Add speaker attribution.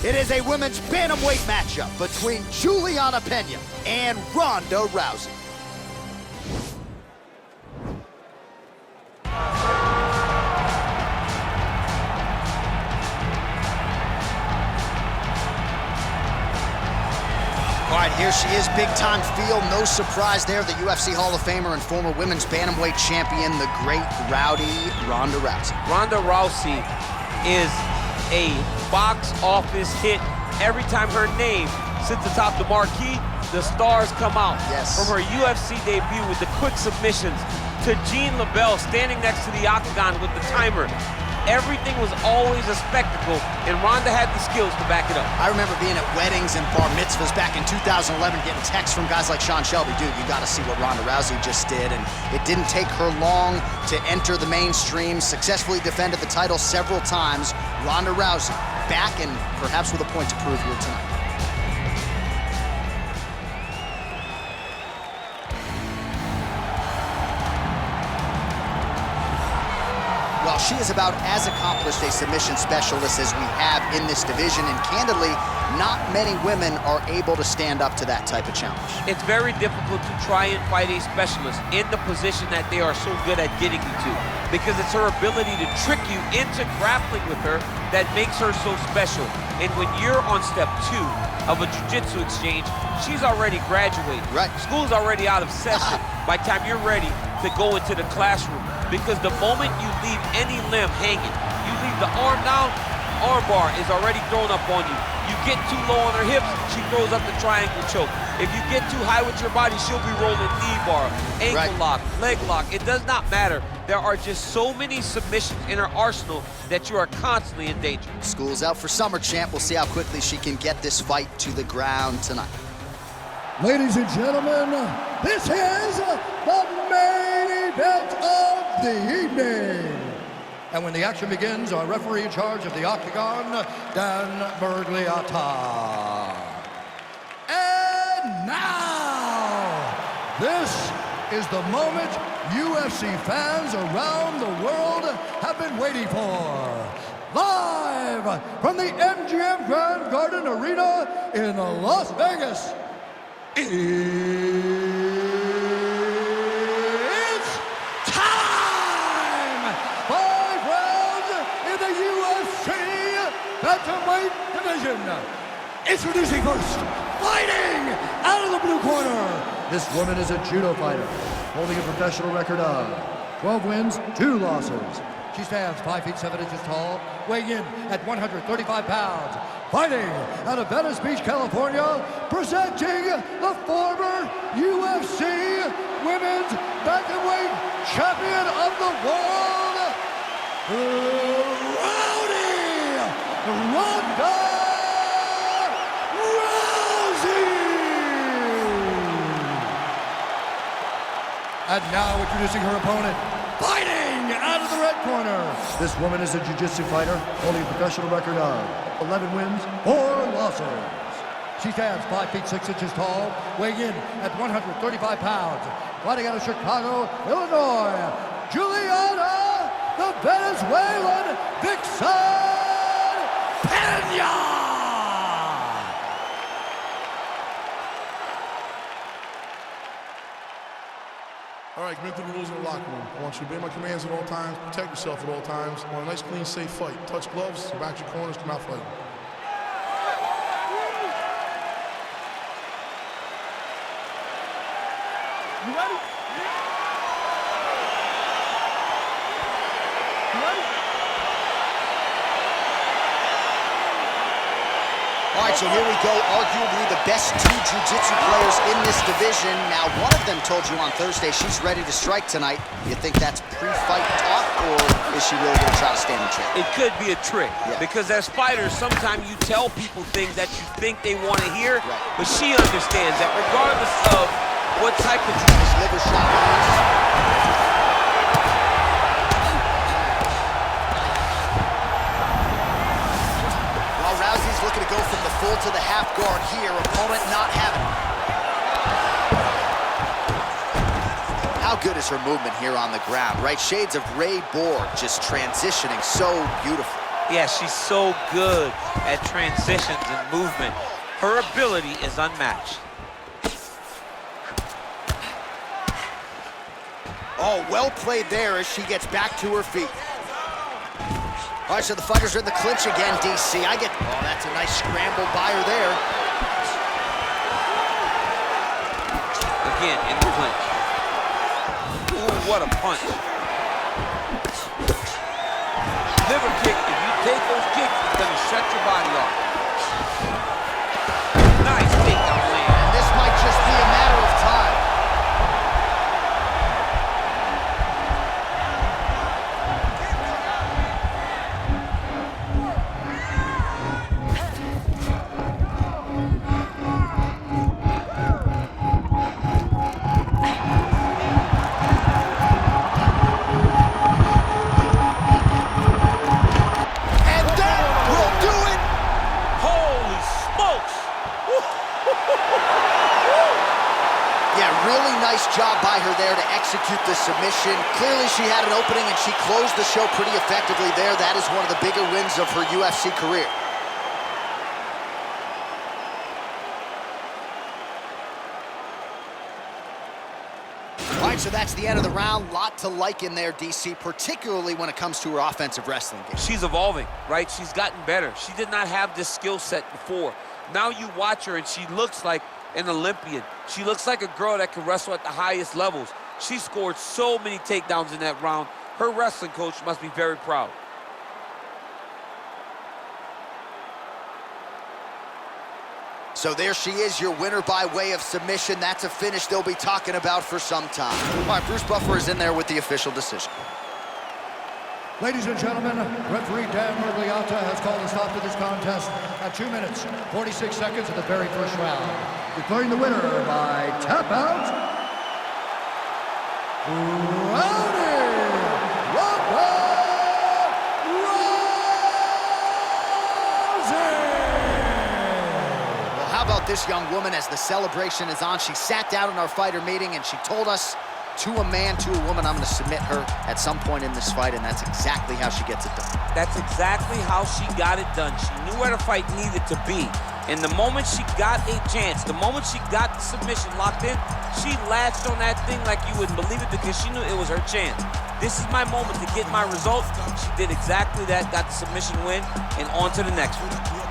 Speaker 1: It is a women's bantamweight matchup between Julianna Peña and Ronda Rousey. All right, here she is, big-time feel. No surprise there, the UFC Hall of Famer and former women's bantamweight champion, the great rowdy Ronda Rousey.
Speaker 2: Ronda Rousey is a box office hit. Every time her name sits atop the marquee, the stars come out.
Speaker 1: Yes.
Speaker 2: From her UFC debut with the quick submissions to Jean LaBelle standing next to the octagon with the timer. Everything was always a spectacle, and Ronda had the skills to back it up.
Speaker 1: I remember being at weddings and bar mitzvahs back in 2011, getting texts from guys like Sean Shelby, dude, you gotta see what Ronda Rousey just did, and it didn't take her long to enter the mainstream, successfully defended the title several times. Ronda Rousey back and perhaps with a point to prove here tonight. Well, she is about as accomplished a submission specialist as we have in this division, and candidly, not many women are able to stand up to that type of challenge.
Speaker 2: It's very difficult to try and fight a specialist in the position that they are so good at getting you to, because it's her ability to trick you into grappling with her that makes her so special. And when you're on step 2 of a jiu-jitsu exchange, she's already graduated.
Speaker 1: Right.
Speaker 2: School's already out of session by the time you're ready to go into the classroom. Because the moment you leave any limb hanging, you leave the arm down, arm bar is already thrown up on you. You get too low on her hips, she throws up the triangle choke. If you get too high with your body, she'll be rolling knee bar, ankle lock, leg lock. It does not matter. There are just so many submissions in her arsenal that you are constantly in danger.
Speaker 1: School's out for summer, champ. We'll see how quickly she can get this fight to the ground tonight.
Speaker 3: Ladies and gentlemen, this is the main event of the evening. And when the action begins, our referee in charge of the octagon, Dan Bergliata. And now, this is the moment UFC fans around the world have been waiting for. Live from the MGM Grand Garden Arena in Las Vegas. It's time! 5 rounds in the UFC Bantamweight division. Introducing first, fighting out of the blue corner. This woman is a judo fighter, holding a professional record of 12 wins, 2 losses. She stands 5 feet 7 inches tall, weighing in at 135 pounds. Fighting out of Venice Beach, California, presenting the former UFC Women's Bantamweight Champion of the world, Rowdy Ronda Rousey! And now introducing her opponent, fighting out of the red corner. This woman is a jiu-jitsu fighter, holding a professional record of 11 wins, 4 losses. She stands 5 feet 6 inches tall, weighing in at 135 pounds. Fighting out of Chicago, Illinois, Julianna, the Venezuelan Vixen Peña!
Speaker 4: All right, commit to the rules in the locker room. I want you to obey my commands at all times, protect yourself at all times. I want a nice, clean, safe fight. Touch gloves, back your corners, come out fighting.
Speaker 3: You ready?
Speaker 1: All right, so here we go, arguably the best 2 jiu-jitsu players in this division. Now, one of them told you on Thursday she's ready to strike tonight. You think that's pre-fight talk, or is she really going to try to stand the trick?
Speaker 2: It could be a trick, because as fighters, sometimes you tell people things that you think they want to hear, but she understands that regardless of what type of
Speaker 1: liver shot. Looking to go from the full to the half guard here. Opponent not having it. How good is her movement here on the ground, right? Shades of Ray Borg, just transitioning so beautiful.
Speaker 2: Yeah, she's so good at transitions and movement. Her ability is unmatched.
Speaker 1: Oh, well played there as she gets back to her feet. All right, so the fighters are in the clinch again, DC. Oh, that's a nice scramble by her there.
Speaker 2: Again, in the clinch. Ooh, what a punch. Liver kick, if you take those kicks, it's gonna shut your body off. Nice takedown land.
Speaker 1: And this might just be a matter of time. Nice job by her there to execute the submission. Clearly she had an opening and she closed the show pretty effectively there. That is one of the bigger wins of her UFC career. All right, so that's the end of the round. Lot to like in there, DC, particularly when it comes to her offensive wrestling game.
Speaker 2: She's evolving, right? She's gotten better. She did not have this skill set before. Now you watch her and she looks like an Olympian. She looks like a girl that can wrestle at the highest levels. She scored so many takedowns in that round. Her wrestling coach must be very proud.
Speaker 1: So there she is, your winner by way of submission. That's a finish they'll be talking about for some time. All right, Bruce Buffer is in there with the official decision.
Speaker 3: Ladies and gentlemen, referee Dan Murgliata has called a stop to this contest at 2 minutes, 46 seconds of the very first round. Declaring the winner by tap out, Ronda Rousey!
Speaker 1: Well, how about this young woman as the celebration is on? She sat down in our fighter meeting and she told us, to a man, to a woman, I'm going to submit her at some point in this fight, and that's exactly how she gets it done.
Speaker 2: That's exactly how she got it done. She knew where the fight needed to be. And the moment she got a chance, the moment she got the submission locked in, she latched on that thing like you wouldn't believe it because she knew it was her chance. This is my moment to get my result. She did exactly that, got the submission win, and on to the next one.